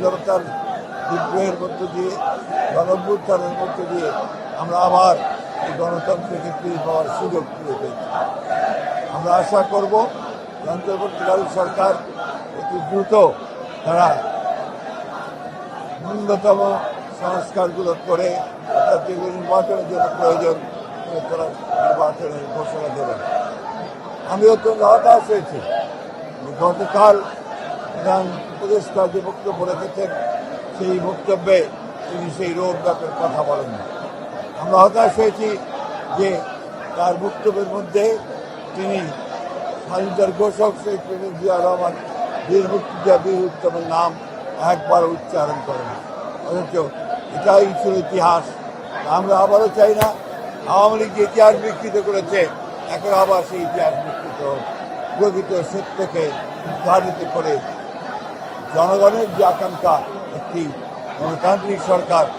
জনতার বিদ্রোহের মধ্য দিয়ে, গণঅভ্যুত্থানের মধ্য দিয়ে আমরা আবার এই গণতন্ত্রকে ফিরে পাওয়ার সুযোগ ফিরে পেয়েছি। আমরা আশা করব অন্তর্বর্তীকালীন সরকার অতি দ্রুত তারা ন্যূনতম সংস্কারগুলো করে অর্থাৎ যেগুলো নির্বাচনের জন্য প্রয়োজন তারা নির্বাচনের ঘোষণা দেবেন। আমি অত্যন্ত হতাশ হয়েছি গতকাল প্রধান উপদেষ্টা যে বক্তব্য রেখেছেন সেই বক্তব্যে তিনি সেই রোড ম্যাপের কথা বলেন না। আমরা হতাশ হয়েছি যে তার বক্তব্যের মধ্যে তিনি স্বাধীনতার ঘোষক শেখ প্রেসিডেন্ট জিয়া রহমান বীর মুক্তিযোদ্ধা বীর উত্তমের নাম একবার উচ্চারণ করেন, অথচ এটাই ছিল ইতিহাস। আমরা আবারও চাই না আওয়ামী লীগ যে ইতিহাস বিকৃত করেছে এখন আবার সেই ইতিহাস বিকৃত প্রকৃত সত্যকে উদ্ঘাটিত করে জনগণের যে আকাঙ্ক্ষা একটি গণতান্ত্রিক সরকার